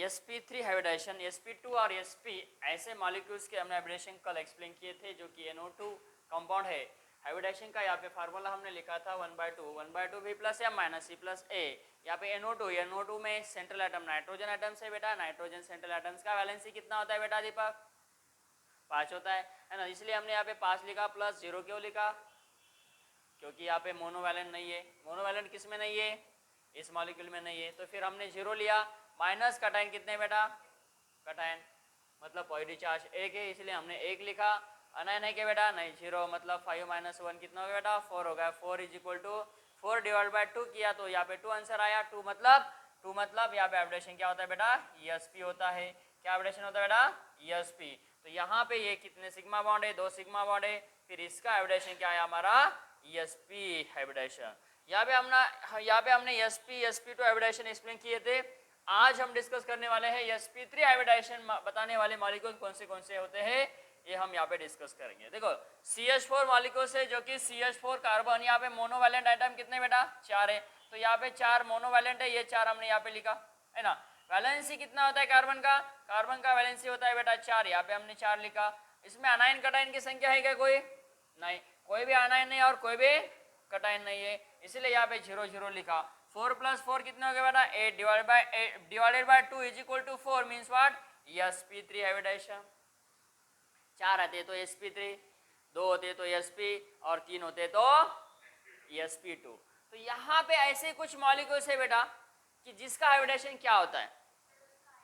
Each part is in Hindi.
sp3 हाइब्रिडाइजेशन, sp2 और sp ऐसे मॉलिक्यूल्स के हमने हाइब्रिडेशन कल एक्सप्लेन किए थे जो कि NO2 कंपाउंड है। हाइब्रिडेशन का यहाँ पे फार्मूला हमने लिखा था 1/2 v plus m minus c plus a। यहाँ पे NO2 में सेंट्रल एटम नाइट्रोजन एटम्स है बेटा। नाइट्रोजन सेंट्रल एटम्स का वैलेंसी कितना होता है बेटा दीपक? 5 होता है ना। इसलिए हमने यहाँ पे 5 लिखा। प्लस 0 क्यों लिखा? क्योंकि यहाँ पे मोनोवैलेंट नहीं है। मोनोवैलेंट किस में नहीं है? इस मॉलिक्यूल में नहीं है। तो फिर हमने 0 लिया। माइनस कटायन कितने बेटा? कटायन मतलब पॉजिटिव चार्ज 1 है, इसलिए हमने 1 लिखा। अनायन है क्या बेटा? नहीं, 0 मतलब 5 माइनस 1 कितना हो गया बेटा? 4 हो गया। 4 is equal to 4 divide by 2 किया तो यहाँ पे 2 आंसर आया। 2 मतलब यहाँ पे हाइब्रिडेशन क्या होता है बेटा? ESP होता है। क्या हाइब्रिडेशन होता है बेटा? ESP। तो यहाँ पे ये कितने सिग्मा बॉन्ड है? 2 सिग्मा बॉन्ड है। फिर इसका हाइब्रिडेशन क्या है हमारा? ESP hybridization. यहाँ पे हमने sp2 हाइब्रिडेशन एक्सप्लेन किए थे। आज हम डिस्कस करने वाले हैं sp3 हाइब्रिडेशन बताने वाले मॉलिक्यूल कौन से होते हैं, ये हम यहाँ पे डिस्कस करेंगे। देखो CH4 मॉलिक्यूल से जो कि CH4 कार्बन, यहाँ पे मोनोवैलेंट आइटम कितने बेटा? 4 है। तो यहाँ पे 4 मोनोवैलेंट है, ये 4 हमने यहाँ पे लिखा है ना। वैलेंसी कितना होता है कार्बन का? कार्बन का वैलेंसी होता है बेटा 4, यहाँ पे हमने 4 लिखा। इसमें अनायन कटायन की संख्या है क्या कोई? नहीं, कोई भी अनायन नहीं और कोई भी कटायन नहीं है, इसलिए यहाँ पे 0 0 लिखा। 4 प्लस 4 कितना हो गया बेटा? 8 divided by 2 is equal to 4 means what? sp3 hybridization. 4 आते तो sp3, 2 होते तो sp और 3 होते तो sp2। तो यहाँ पे ऐसे कुछ मॉलिक्यूल्स है बेटा कि जिसका हाइब्रिडेशन क्या होता है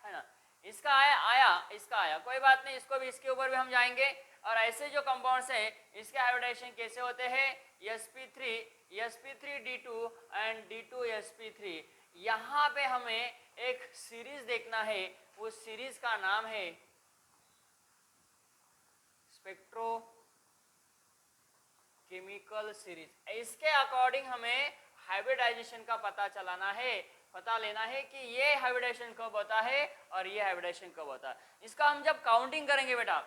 ना। इसका आया कोई बात नहीं, इसके ऊपर भी हम जाएंगे। और ऐसे जो कंपाउंड्स है इसके हाइब्रिडेशन कैसे होते हैं? sp3 d2 and d2 sp3। यहाँ पे हमें एक सीरीज देखना है, उस सीरीज का नाम है स्पेक्ट्रोकेमिकल सीरीज। इसके अकॉर्डिंग हमें हाइब्रिडाइजेशन का पता लेना है कि ये हाइब्रिडेशन कब होता है और ये हाइब्रिडेशन कब होता है। इसका हम जब काउंटिंग करेंगे बेटा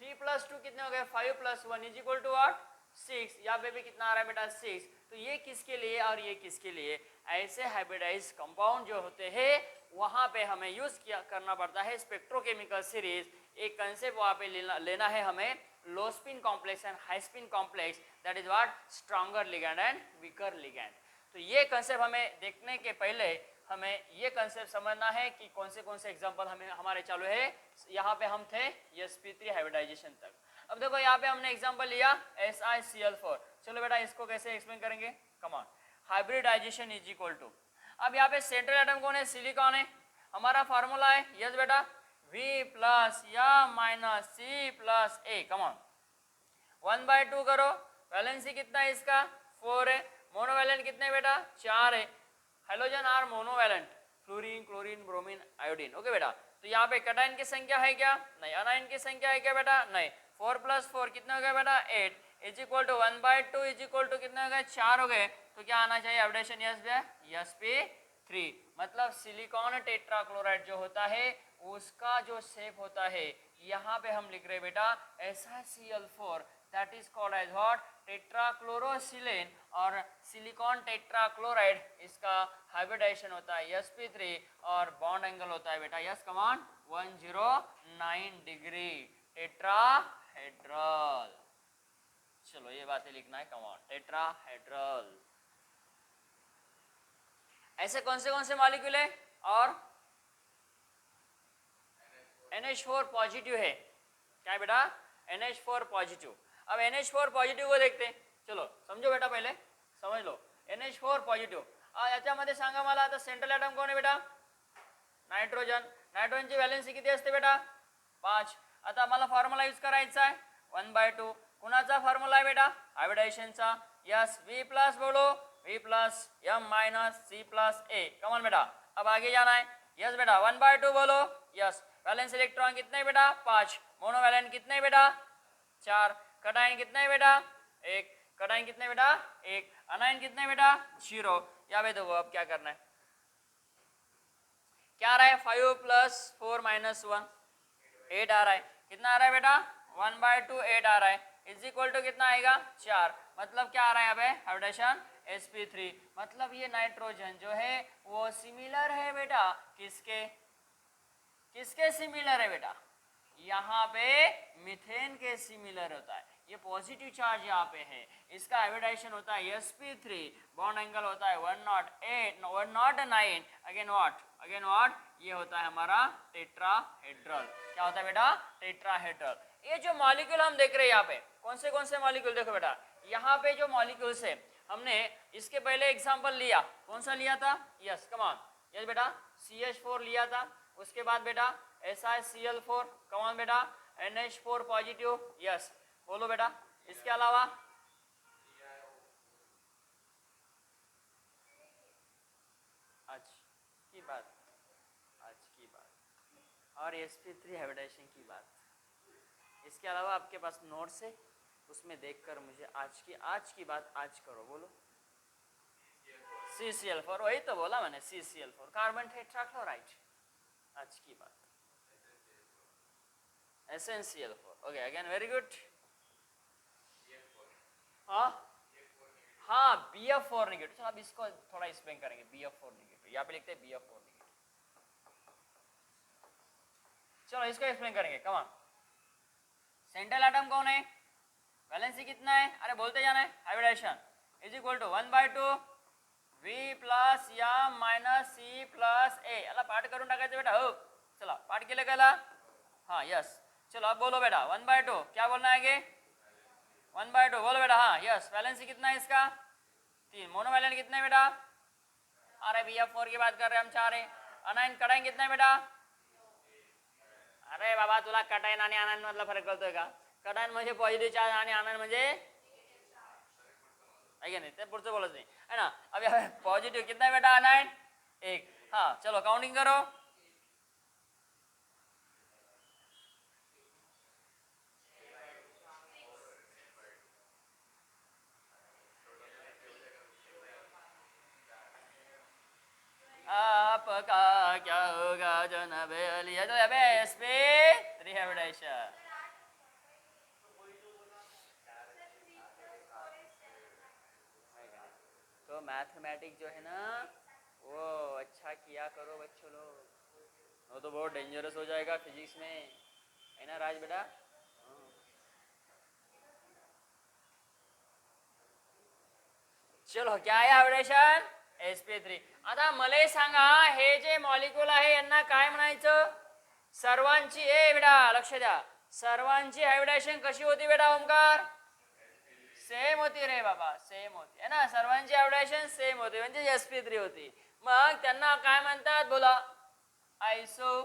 3 प्लस 2 कितने हो गए? 5 plus 1 is equal to what? 6। यहाँ पे भी कितना आ रहा है बेटा? 6। तो ये किसके लिए और ये किसके लिए? ऐसे हाइब्रिडाइज कंपाउंड जो होते हैं वहाँ पे हमें यूज करना पड़ता है स्पेक्ट्रोकेमिकल सीरीज। एक कंसेप्ट वहाँ पे लेना है हमें, लो spin complex and high spin complex, that is what? Stronger ligand and weaker ligand. तो ये कंसेप्ट हमें देखने के पहले हमें ये कंसेप्ट समझना है कि कौन से एग्जांपल हमारे चालू है। यहाँ पे हम थे sp3 हाइब्रिडाइजेशन तक। अब देखो यहाँ पे हमने एग्जांपल लिया SiCl4। चलो बेटा इसको कैसे एक्सप्लेन करेंगे? Come on. Hybridization is equal to, अब यहाँ पे सेंट्रल एटम कौन है? सिलिकॉन है। हमारा फार्मूला है यस बेटा V प्लस या minus C plus A। Come on 1/2 करो। वैलेंसी कितना है इसका? 4 है। मोनोवैलेंट कितने बेटा? 4 है। Halogen are monovalent, fluorine chlorine bromine iodine. Okay बेटा। तो यहाँ पे कटायन की संख्या है क्या? नहीं। अनायन की संख्या है क्या बेटा? नहीं। 4 प्लस 4 कितना हो गया बेटा? 8 is equal to 1/2 is equal to कितना हो गया? 4 हो गए। तो क्या आना चाहिए हाइब्रिडेशन? यस भैया sp3। मतलब सिलिकॉन टेट्राक्लोराइड जो होता है उसका जो शेप होता है यहाँ पे हम लिख रहे बेटा SiCl4, that is called as what? Tetrachlorosilane. और सिलिकॉन टेट्राक्लोराइड इसका हाइब्रिडाइजेशन होता है sp3 और बॉन्ड एंगल होता है बेटा यस कमान 109 डिग्री टेट्राहेड्रल। चलो ये बातें लिखना है कमान टेट्राहेड्रल। ऐसे कौन से मॉलिक्यूल है? और NH4 पॉजिटिव है। क्या है बेटा? NH4 positive. अब NH4 पॉजिटिव को देखते हैं। चलो समझो बेटा, पहले समझ लो NH4 पॉजिटिव। याच्यामध्ये सांगा मला आता सेंट्रल एटम कोण आहे बेटा? नायट्रोजन। नायट्रोजनची वॅलेन्सी किती असते बेटा? 5। आता मला फॉर्म्युला यूज करायचा आहे 1/2। कुणाचा फॉर्म्युला आहे बेटा? हाइब्रिडाइजेशनचा। यस V प्लस बोलो, V plus M minus C plus A। कमन बेटा अब आगे जाना है। यस बेटा 1/2 बोलो। यस वैलेंस इलेक्ट्रॉन कितने बेटा? 5। मोनोवैलेंट कितने बेटा? 4। कटायन कितने बेटा? 1। कटायन कितने बेटा? 1। अनायन कितने बेटा? 0। यहाँ पे देखो अब क्या करना है। क्या आ रहा है? 5 प्लस 4 माइनस 1 8 आ रहा है। कितना आ रहा है बेटा? 1/2 8 आ रहा है इज इक्वल टू कितना आएगा? 4। मतलब क्या आ रहा है यहाँ पे? Hybridisation sp3। मतलब ये नाइट्रोजन जो है वो सिमिलर है बेटा किसके? किसके सिमिलर है बेटा? यहाँ पे मीथेन के सिमिलर होता है। ये पॉजिटिव चार्ज यहाँ पे है, इसका हाइब्रिडाइजेशन होता है sp3, बॉन्ड एंगल होता है 108 109, अगेन व्हाट ये होता है हमारा टेट्राहेड्रल। क्या होता है बेटा? टेट्राहेड्रल। ये जो मॉलिक्यूल हम देख रहे हैं यहाँ पे, कौन से मॉलिक्यूल देखो बेटा, यहाँ पे जो मॉलिक्यूल्स है हमने इसके पहले एग्जांपल लिया, कौन सा लिया था? यस कम ऑन, यस बेटा CH4 लिया था। उसके बाद बेटा SiCl4, कम ऑन बेटा NH4 पॉजिटिव, यस बोलो बेटा। इसके अलावा आज की बात और sp3 हाइब्रिडाइजेशन की बात। इसके अलावा आपके पास नोट्स है, उसमें देखकर मुझे आज की बात आज करो। बोलो CCl4, वही तो बोला मैंने, CCl4 कार्बन टेट्राक्लोराइड। आज की बात SnCl4। Okay again very good. हाँ BF4 नेगेटिव। चलो अब इसको थोड़ा एक्सप्लेन करेंगे। BF4 नेगेटिव यहाँ पे लिखते हैं BF4 नेगेटिव। चलो इसको एक्सप्लेन करेंगे, कम ऑन। सेंट्रल एटम कौन है? वैलेंसी कितना है? अरे बोलते जाना है। Hybridization is equal to 1/2 V plus या माइनस C प्लस A। अला पाठ करून टाकायचं बेटा। हो चला पाठ केलं का? हाँ यस। चलो अब बोलो बेटा 1/2 क्या बोलना है आगे? 1/2 बोलो बेटा। हाँ यस। वैलेंसी कितना है इसका? 3। मोनोवैलेंट कितना है बेटा? अरे BF4 की बात कर रहे हैं हम, 4 है। अनायन कटाइन कितना है बेटा? अरे बाबा तुला कटाइन आणि आनयन मधला फरक कळतोय का? कटाइन म्हणजे पॉझिटिव्ह चार्ज आणि आनयन म्हणजे है नहीं, ते पुढचं बोलत नाही है ना। अब यहाँ पॉजिटिव कितना है बेटा? आनायन 1। हाँ चलो काउंटिंग करो। आपका क्या होगा जो न लिया तो sp3 हाइब्रिडाइजेशन। तो मैथमेटिक्स जो है ना वो अच्छा किया करो बच्चों लोग, वो तो बहुत डेंजरस हो जाएगा फिजिक्स में, है ना राज बेटा? चलो क्या आहे हायब्रिडेशन? sp3। आता मला सांगा हे जे मॉलिक्यूल आहे यांना काय म्हणायचं? सर्वांची बेटा लक्ष द्या, सर्वांची हायब्रिडेशन कशी होती बेटा ओमकार? सेम होती रे बाबा, सेम होती है ना। सर्वांची हायब्रिडेशन सेम होती म्हणजे sp3 होती। मग त्यांना काय म्हणतात बोला? आयसो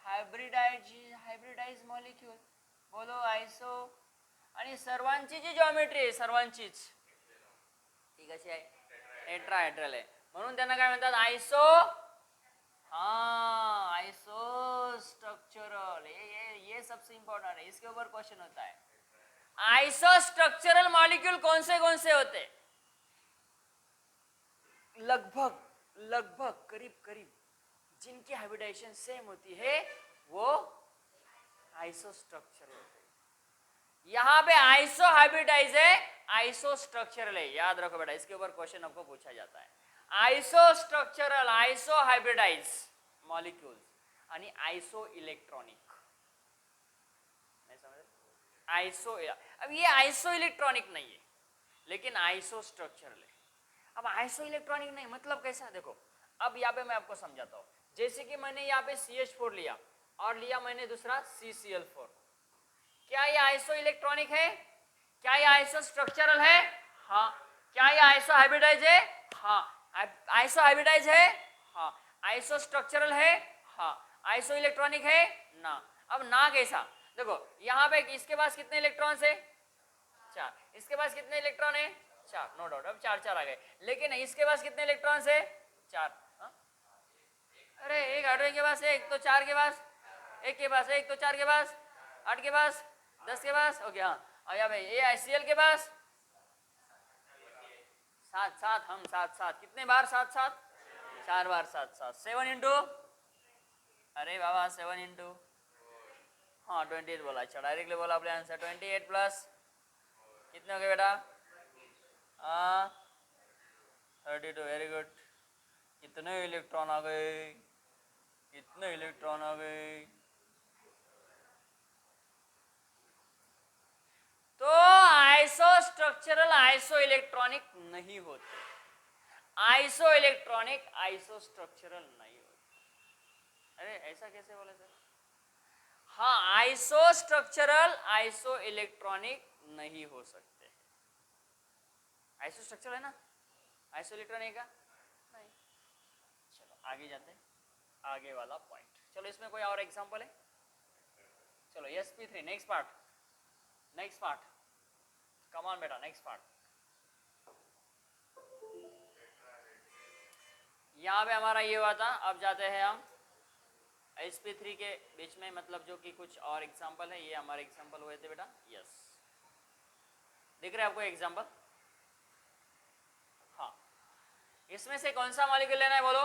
हायब्रिडाइज मॉलिक्यूल। बोलो आयसो। आणि सर्वांची जी जॉमेट्री आहे सर्वांचीच ती कशी आहे? टेट्राहेड्रल आहे, म्हणून त्यांना काय म्हणतात? आयसो। हाँ आइसो स्ट्रक्चरल, ये सबसे इंपॉर्टेंट है, इसके ऊपर क्वेश्चन होता है। आइसो स्ट्रक्चरल मॉलिक्यूल कौन से होते? लगभग करीब जिनकी हाइब्रिडाइजेशन सेम होती है वो आइसो स्ट्रक्चरल होते हैं। यहाँ पे आइसो हाइब्रिडाइज है, आइसो स्ट्रक्चरल है, याद रखो बेटा, इसके ऊपर क्वेश्चन आपको पूछा जाता है। Iso structural, iso hybridize molecules आणि आइसो इलेक्ट्रॉनिक। नहीं समझ? आइसो, अब ये आइसो इलेक्ट्रॉनिक नहीं है लेकिन आइसो स्ट्रक्चरल है। अब आइसो इलेक्ट्रॉनिक नहीं मतलब कैसा? देखो अब यहाँ पे मैं आपको समझाता हूँ। जैसे कि मैंने यहाँ पे CH4 लिया और लिया मैंने दूसरा CCl4। क्या ये आइसो इलेक्ट्रॉनिक है? क्या ये आइसो स्ट्रक्चरल है? हाँ। क्या ये आइसो हाइब्रिडाइज है? हाँ। आइसो हाइब्रिडाइज है? हाँ। आइसो स्ट्रक्चरल है? हाँ। आइसो इलेक्ट्रॉनिक है? ना। अब ना कैसा? देखो यहाँ पे इसके पास कितने इलेक्ट्रॉन्स है? 4। इसके पास कितने इलेक्ट्रॉन है? 4। नो डाउट अब 4 आ गए, लेकिन इसके पास कितने इलेक्ट्रॉन्स है? 4। अरे एक हाइड्रोजन के पास एक, तो 4 के पास एक, के पास एक, तो 4 के पास 8 के पास 10 के पास। ओके हाँ। अब यहाँ पे ये HCl के पास 7 हम 7 कितने बार 7 4 बार 7 7 इंटू, अरे बाबा 7 इंटू, हाँ 28 बोला। अच्छा डायरेक्टली बोला आपने आंसर 28 प्लस कितने हो गए बेटा? 32। Very good. कितने इलेक्ट्रॉन आ गए? कितने इलेक्ट्रॉन आ गए? तो आइसो स्ट्रक्चरल आइसो इलेक्ट्रॉनिक नहीं होते, आइसो इलेक्ट्रॉनिक आइसो स्ट्रक्चरल नहीं होते। अरे ऐसा कैसे बोले सर? हाँ, आइसो स्ट्रक्चरल आइसो इलेक्ट्रॉनिक नहीं हो सकते। आइसो स्ट्रक्चरल है ना, आइसो इलेक्ट्रॉनिक का नहीं। चलो आगे जाते हैं, आगे वाला पॉइंट। चलो इसमें कोई और एग्जांपल है? चलो sp3 next part, next part, come on बेटा, नेक्स्ट पार्ट। यहाँ पे हमारा ये हुआ था। अब जाते हैं हम sp3 के बीच में, मतलब जो कि कुछ और एग्जांपल है। ये हमारे एग्जांपल हुए थे बेटा, यस, दिख रहा है आपको एग्जांपल? हाँ, इसमें से कौन सा मॉलिक्यूल लेना है बोलो?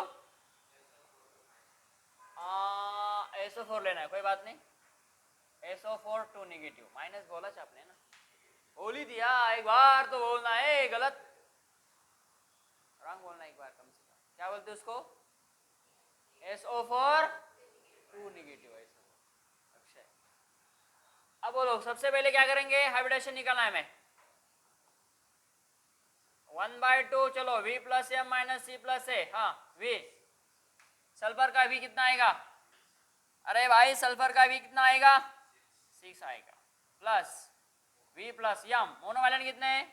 SO4 लेना है, कोई बात नहीं। SO4 2 नेगेटिव, माइनस बोला आपने ना, बोल ही दिया, एक बार तो बोलना है, गलत रंग बोलना एक बार कम से कम। क्या बोलते उसको? SO4 2 नेगेटिव है। अच्छा, अब बोलो सबसे पहले क्या करेंगे? हाइब्रिडेशन निकालना है हमें। 1/2, चलो V plus M minus C plus A। हाँ V, सल्फर का V कितना आएगा? अरे भाई सल्फर का V कितना आएगा? 6 आएगा, plus V plus M, monovalent कितने हैं?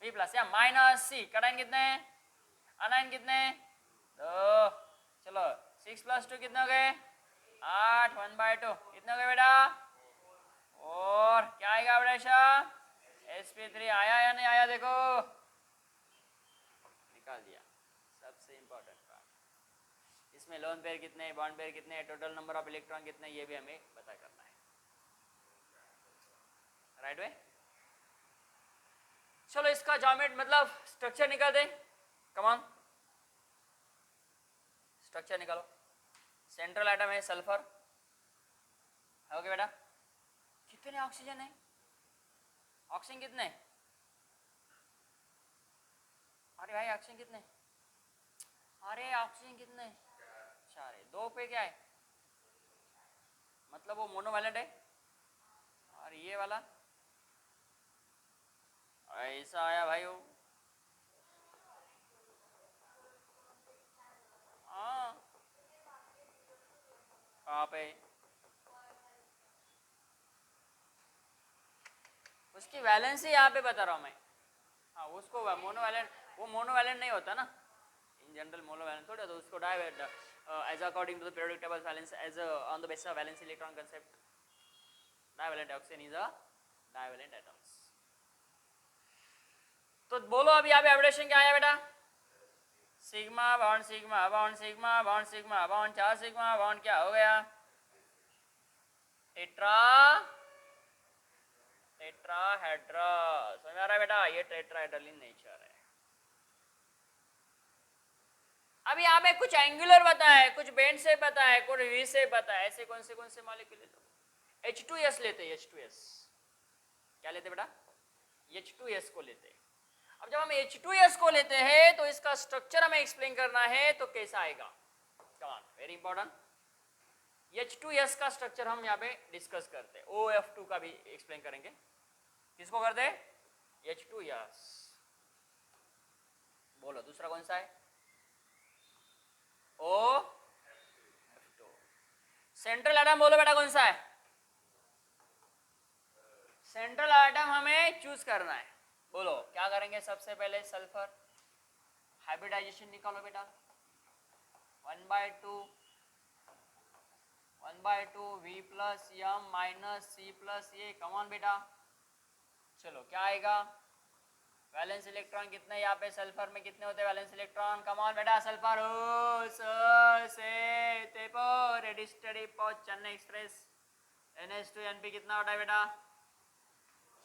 V plus M minus C, cation कितने हैं? अनायन कितने हैं? 2। चलो 6 प्लस 2 कितने हो गए? 8, 1/2 कितने हो गए बेटा? और क्या आएगा बेटा? sp3 आया या नहीं आया? देखो निकाल दिया, सबसे इंपॉर्टेंट पार्ट। इसमें लोन पेयर कितने, बॉन्ड पेयर कितने, टोटल नंबर ऑफ इलेक्ट्रॉन कितने, ये भी हमें पता करना है। Right way? चलो इसका ज्योमेट्री मतलब स्ट्रक्चर निकाल दे, कम ऑन, स्ट्रक्चर निकालो। सेंट्रल एटम है सल्फर, ओके बेटा। कितने ऑक्सीजन है? ऑक्सीजन कितने? अरे भाई ऑक्सीजन कितने? अरे ऑक्सीजन कितने? 4 है। 2 पे क्या है? मतलब वो मोनोवैलेंट है। और ये वाला ऐसा आया भाई वो, हाँ कहाँ पे? उसकी वैलेंसी यहाँ पे बता रहा हूँ मैं। हाँ उसको मोनोवैलेंट, वो मोनोवैलेंट नहीं होता ना इन जनरल, मोनोवैलेंट थोड़ा, तो उसको डाइवेट as according to the periodic table valence as on the basis of valence electron concept, divalent oxygen is a divalent atoms. तो बोलो अभी यहाँ पे हाइब्रिडेशन क्या आया बेटा? Sigma bond sigma bond sigma bond sigma bond, 4 sigma bond क्या हो गया? Tetra tetrahedra. समझ आ रहा है बेटा? ये टेट्राहेड्रल इन नेचर है। अब यहाँ पे कुछ एंगुलर बताया है, कुछ बेंड से बताया है, कुछ वी से बताया है। ऐसे कौन से मॉलिक्यूल लेते? H2S लेते हैं, H2S। क्या लेते बेटा? H2S को लेते हैं। अब जब हम H2S को लेते हैं तो इसका स्ट्रक्चर हमें एक्सप्लेन करना है, तो कैसा आएगा? Come on, very important. H2S का स्ट्रक्चर हम यहाँ पे डिस्कस करते हैं। OF2 का भी एक्सप्लेन करेंगे। किसको करते हैं? H2S। बोलो दूसरा कौन सा है? OF2। सेंट्रल एटम बोलो बेटा कौन सा है? सेंट्रल एटम हमें चूज करना है। बोलो क्या करेंगे? सबसे पहले सल्फर हाइब्रिडाइजेशन निकालो बेटा। 1/2 V plus M minus C plus A। Come on बेटा, चलो क्या आएगा? वैलेंस इलेक्ट्रॉन कितने यहाँ पे? सल्फर में कितने होते हैं वैलेंस इलेक्ट्रॉन? कम ऑन बेटा, सल्फर ओ से तेपो ready study pause Chennai Express. NH2NP कितना होता है बेटा?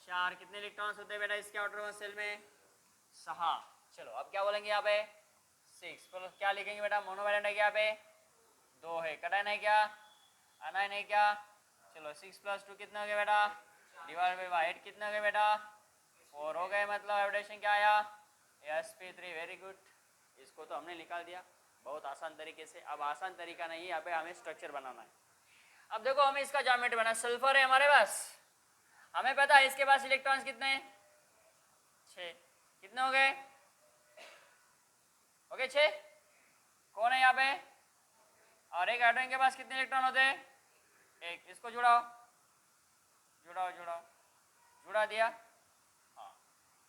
4। कितने इलेक्ट्रॉन्स होते हैं बेटा इसके आउटर सेल में? 6। चलो अब क्या बोलेंगे यहाँ पे? 6। तो क्या लिखेंगे बेटा? मोनोवैलेंट है क्या? यहाँ पे 2 है। कैटायन है क्या? अनायन है क्या? चलो 6 प्लस 2 कितने हो गए बेटा? डिवाइड बाय 8 कितने हो गए बेटा? 4 हो गए। मतलब हाइब्रिडेशन क्या आया? sp3। वेरी गुड, इसको तो हमने निकाल दिया। बहुत आसान तरीके से। अब आसान तरीका नहीं, यहाँ पे हमें स्ट्रक्चर बनाना है। अब देखो हमें इसका ज्योमेट्री बनाना। सल्फर है हमारे पास, हमें पता है इसके पास इलेक्ट्रॉन्स कितने हैं, 6। कितने हो गए? हो गए 6। कौन है यहाँ पे? और एक हाइड्रोजन के पास कितने इलेक्ट्रॉन होते हैं? 1। इसको जुड़ाओ, जुड़ाओ जुड़ाओ, जुड़ा दिया। हाँ,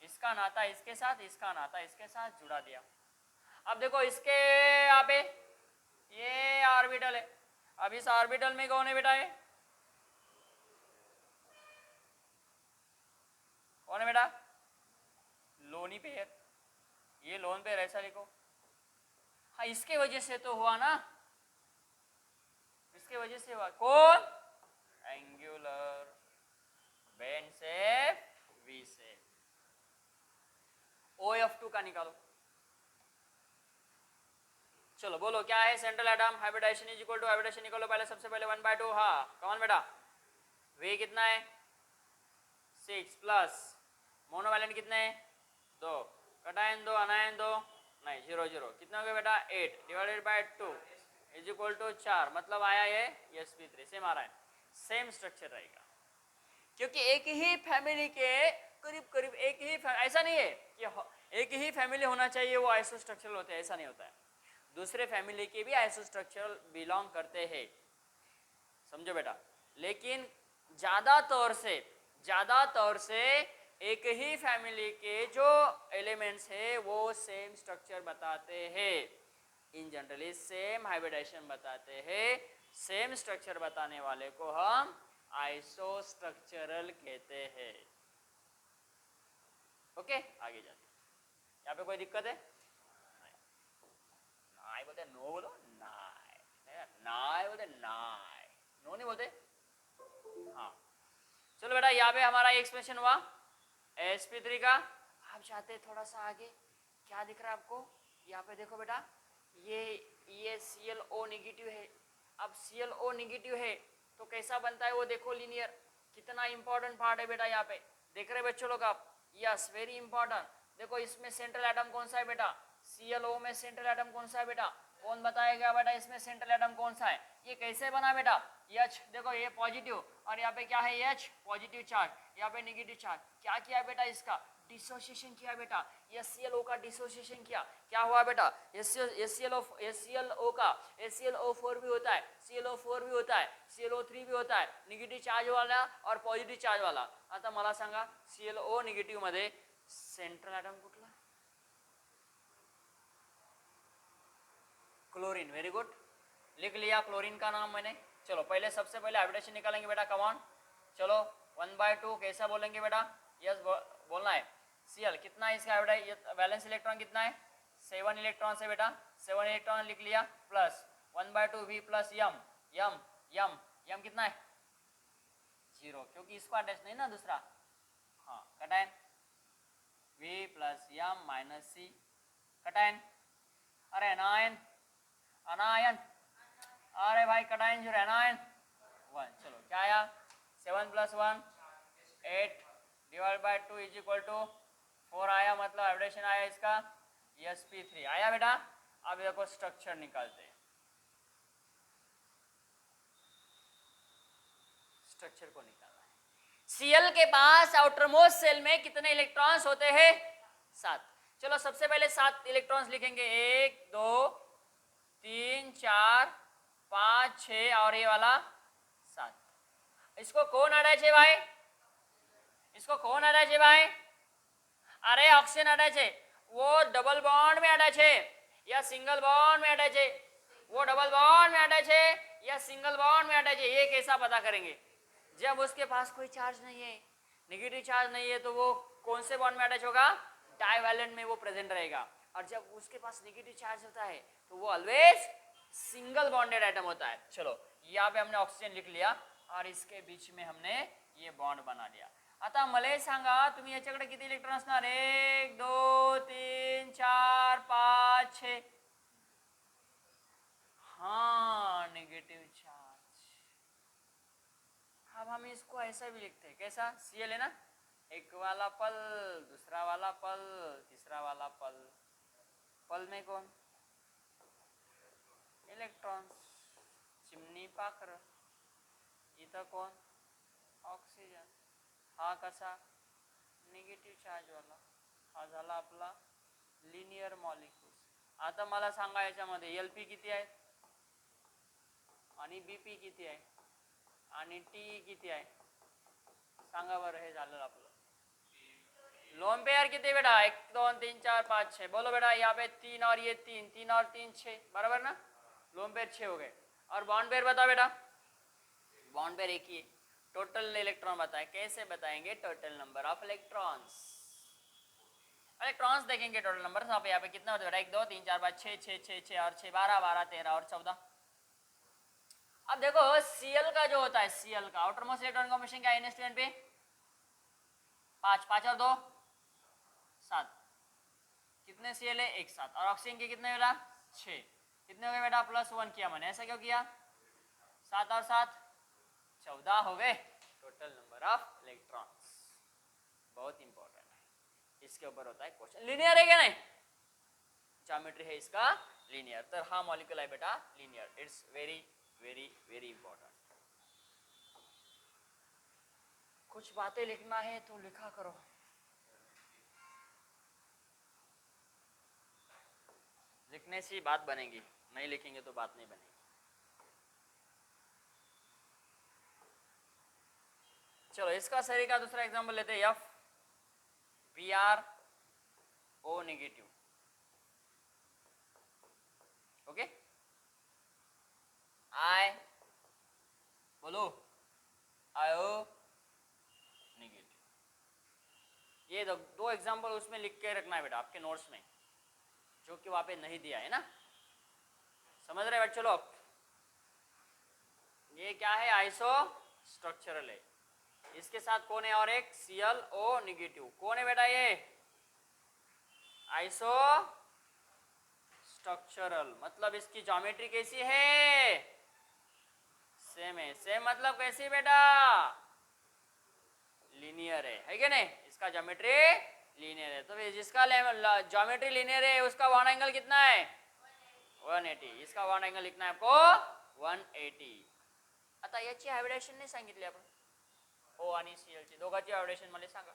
इसका नाता इसके साथ, इसका नाता इसके साथ, जुड़ा दिया। अब देखो इसके यहाँ पे ये ऑर्बिटल है। अब इस ऑर्बिटल में कौन है बेटा? ये कौन है बेटा? लोनी पेयर। ये लोन पेयर ऐसा लिखो। हाँ, इसके वजह से तो हुआ ना, इसके वजह से हुआ। कौन? Angular bend shape, V shape. OF2 का निकालो। चलो बोलो क्या है? Central atom hybridization is equal to, hybridization निकालो पहले, सबसे पहले 1/2। हाँ कौन बेटा? वे कितना है? 6 प्लस मोनोवैलेंट कितने हैं? 2। कटायन 2, अनायन 2, नहीं 0 0। कितना हो गया बेटा? 8 divided by 2 is equal to 4। मतलब आया ये sp3। सेम आ रहा है, सेम स्ट्रक्चर रहेगा, क्योंकि एक ही फैमिली के करीब करीब एक ही ऐसा नहीं है कि एक ही फैमिली होना चाहिए वो आइसोस्ट्रक्चरल होते हैं, ऐसा नहीं होता है। दूसरे फैमिली के भी आइसोस्ट्रक्चरल बिलोंग करते हैं, समझो बेटा। लेकिन ज़्यादातर से एक ही फैमिली के जो एलिमेंट्स है वो सेम स्ट्रक्चर बताते हैं। इन जनरली सेम हाइब्रिडाइजेशन बताते हैं। सेम स्ट्रक्चर बताने वाले को हम आइसोस्ट्रक्चरल कहते हैं। ओके, आगे जाते हैं। यहाँ पे कोई दिक्कत है? नाई बोलते, नो बोलो, नाई नाई बोलते, नाई नो नहीं बोलते। हाँ चलो बेटा, यहाँ पे हमारा एक्सप्रेशन हुआ sp3 का। आप चाहते हैं थोड़ा सा आगे, क्या दिख रहा है आपको? यहाँ पे देखो बेटा, ये ClO निगेटिव है। अब ClO निगेटिव है तो कैसा बनता है वो देखो, लीनियर। कितना इंपॉर्टेंट पार्ट है बेटा, यहाँ पे देख रहे बच्चों लोग आप? Yes, very important. देखो इसमें सेंट्रल एटम कौन सा है बेटा? ClO में सेंट्रल एटम कौन सा है बेटा? कौन बताएगा बेटा इसमें सेंट्रल एटम कौन सा है? ये कैसे बना बेटा? H देखो, ये पॉजिटिव, और यहाँ पे क्या है? H पॉजिटिव चार्ज, यहाँ पे नेगेटिव चार्ज। क्या किया बेटा? इसका डिसोसिएशन किया बेटा। HClO का डिसोसिएशन किया। क्या हुआ बेटा? HClO का HClO4 भी होता है, ClO4 भी होता है, ClO3 भी होता है, निगेटिव चार्ज वाला और पॉजिटिव चार्ज वाला। आता मला सांगा, ClO निगेटिव मध्ये सेंट्रल एटम कुठला? क्लोरीन। वेरी गुड, लिख लिया क्लोरीन का नाम मैंने। चलो पहले सबसे पहले हाइब्रिडेशन निकालेंगे बेटा, कम चलो 1/2 कैसा बोलेंगे बेटा? यस बोलना है। Cl कितना है इसका वैलेंस इलेक्ट्रॉन कितना है? 7 इलेक्ट्रॉन है बेटा, 7 इलेक्ट्रॉन लिख लिया, प्लस 1/2 V प्लस यम यम यम यम कितना है? 0, क्योंकि इसको अटैच नहीं ना दूसरा। हाँ, कटायन V प्लस यम माइनस C, कटायन। अरे अनायन, अनायन, अरे भाई कटायन जो एनायन 1। चलो क्या आया? 7 + 1 8 divide by 2 is equal to 4 आया। मतलब हाइब्रिडेशन आया इसका sp3 आया बेटा। अब देखो स्ट्रक्चर निकालते हैं, स्ट्रक्चर को निकालना है। Cl के पास आउटरमोस्ट सेल में कितने इलेक्ट्रॉन्स होते हैं? 7। चलो सबसे पहले 7 इलेक्ट्रॉन्स लिखेंगे, 1 2 3 4 5 6 और ये वाला 7। इसको कौन अटैच है भाई? इसको कौन अटैच है भाई? अरे ऑक्सीजन अटैच है। वो डबल बॉन्ड में अटैच है या सिंगल बॉन्ड में अटैच है? वो डबल बॉन्ड में अटैच है या सिंगल बॉन्ड में अटैच है? ये कैसा पता करेंगे? जब उसके पास कोई चार्ज नहीं है, नेगेटिव चार्ज नहीं है, तो वो कौन से बॉन्ड में अटैच होगा? डाइवैलेंट में वो प्रेजेंट रहेगा। और जब उसके पास नेगेटिव चार्ज होता है तो वो ऑलवेज सिंगल बॉन्डेड एटम होता है। चलो यहाँ पे हमने ऑक्सीजन लिख लिया और इसके बीच में हमने ये बॉन्ड बना लिया। आता मला सांगा, तुम्ही याच्याकडे किती इलेक्ट्रॉन असणार? 1 2 3 4 5 6। हाँ, नेगेटिव चार्ज। अब हम इसको ऐसा भी लिखते हैं, कैसा? Cl है ना, एक वाला पल, दूसरा वाला पल, तीसरा वाला पल। पल में कौन? इलेक्ट्रॉन्स. चिमणी पाखर. इथं कोण? ऑक्सिजन. हा कसा? निगेटिव्ह चार्ज वाला. हा झाला आपला लिनियर मॉलिक्यूल्स. आता मला सांगा याच्यामध्ये एलपी किती आहे आणि बीपी किती आहे आणि टी किती आहे? सांगा बरं. हे झालं आपलं. लोन पेयर कितने बेटा? 1 2 3 4 5 6. बोलो बेटा. यहाँ पे 3 और ये 3, 3 और 3 6, बराबर ना? लोन पेयर 6 हो गए. और बॉन्ड पेयर बताओ बेटा. बॉन्ड पेयर एक ही है. टोटल इलेक्ट्रॉन बताएं. कैसे बताएंगे? Total number of electrons. Electrons देखेंगे टोटल नंबर. यहाँ पे कितना होता है बेटा? 1 2 3 4 5 6 6 6 6 और 6 12 12 13 और 14. अब देखो Cl का जो होता है, Cl का आउटर मोस्ट इलेक्ट्रॉन कॉम्बिनेशन क्या है स्टूडेंट पे? 5 5 और 2 7. कितने Cl है? 1 7. और ऑक्सीजन के कितने बेटा? 6. कितने हो गए बेटा? +1 किया मैंने. ऐसा क्यों किया? 7 और 7 14 हो गए टोटल नंबर ऑफ इलेक्ट्रॉन्स. बहुत इंपॉर्टेंट है. इसके ऊपर होता है क्वेश्चन. लीनियर है क्या? नहीं. ज्योमेट्री है इसका लीनियर. तर हा मॉलिक्यूल आहे बेटा linear. It's very very very important. कुछ बातें लिखना है तो लिखा करो. लिखने से बात बनेगी, नहीं लिखेंगे तो बात नहीं बनेगी. चलो इसका सही का दूसरा एग्जांपल लेते हैं. F V R O negative. Okay. I बोलो आयो नेगेटिव. ये दो एग्जांपल उसमें लिख के रखना है बेटा आपके नोट्स में, जो कि वहां पे नहीं दिया है ना. समझ रहे बच्चों लोग? ये क्या है? आइसो स्ट्रक्चरल है. इसके साथ कौन है? और एक ClO नेगेटिव. कौन है बेटा? ये आइसो स्ट्रक्चरल. मतलब इसकी ज्योमेट्री कैसी है? सेम है. सेम मतलब कैसी बेटा? लीनियर है क्या नहीं? इसका ज्योमेट्री लीनियर है. तो जिसका ज्योमेट्री लीनियर है उसका वन एंगल कितना है? 180. इसका वन एंगल लिखना है आपको 180. आता याची हायब्रिडेशन नाही सांगितली आपण. O आणि Cl ची दोघांची हायब्रिडेशन मला सांगा.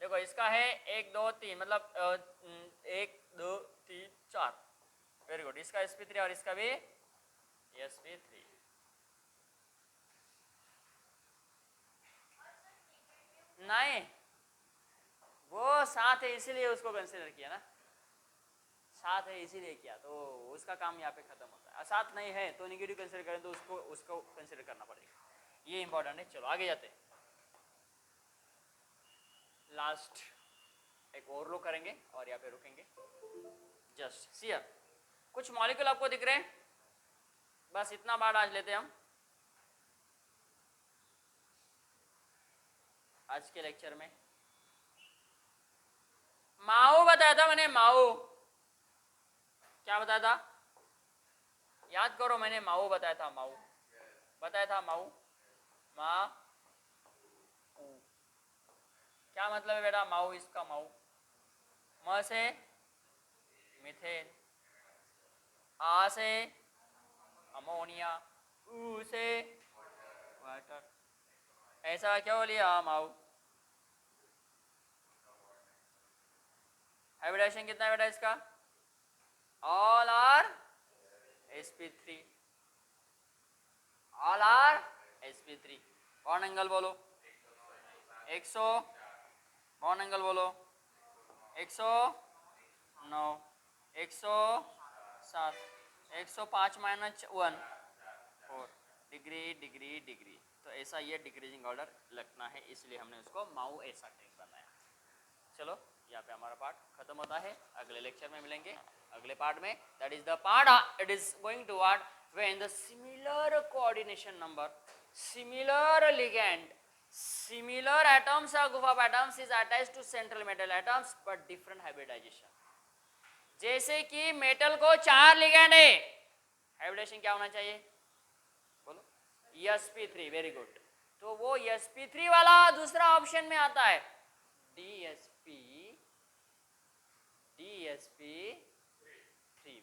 देखो इसका है 1 2 3 मतलब 1 2 3 4. Very good. इसका sp3 और इसका भी sp3. नहीं वो साथ है इसलिए उसको कंसीडर किया ना. साथ है इसीलिए किया तो उसका काम यहाँ पे खत्म होता है. साथ नहीं है तो नेगेटिव कंसीडर करें तो उसको कंसीडर करना पड़ेगा. ये इंपॉर्टेंट है. चलो आगे जाते हैं. लास्ट एक और लो करेंगे और यहाँ पे रुकेंगे. जस्ट सी हियर कुछ मॉलिक्यूल आपको दिख रहे हैं. बस इतना बार आज लेते हैं हम आज के लेक्चर में. माओ बताया था मैंने. माओ क्या बताया था? याद करो. मैंने माओ बताया था. माओ बताया था. माओ मा क्या मतलब है बेटा? माओ इसका माओ. म से मिथेन, आ से अमोनिया, ऊ से वाटर. ऐसा क्यों लिया माओ? हाइब्रिडेशन कितना है बेटा इसका? All are sp3. All are sp3. Bond angle बोलो 100. बॉन्ड एंगल बोलो 109 107 105 -1 4 डिग्री डिग्री डिग्री. तो ऐसा ये डिक्रीजिंग ऑर्डर लगना है, इसलिए हमने उसको माउ ऐसा ट्रिक बनाया. चलो यहाँ पे हमारा पार्ट खत्म होता है. अगले लेक्चर में मिलेंगे अगले पार्ट में. That is the part it is going to what when the similar coordination number, similar ligand, similar atoms or group of atoms is attached to central metal atoms but different hybridization. जैसे कि मेटल को 4 लिगेंड है, हाइब्रिडेशन क्या होना चाहिए बोलो? sp3. Very good. तो वो sp3 वाला दूसरा ऑप्शन में आता है dsp3.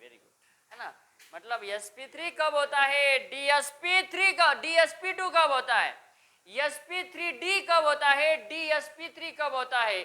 वेरी गुड है ना. मतलब sp3 कब होता है, dsp3 का, dsp2 कब होता है, sp3d कब होता है, dsp3 कब होता है,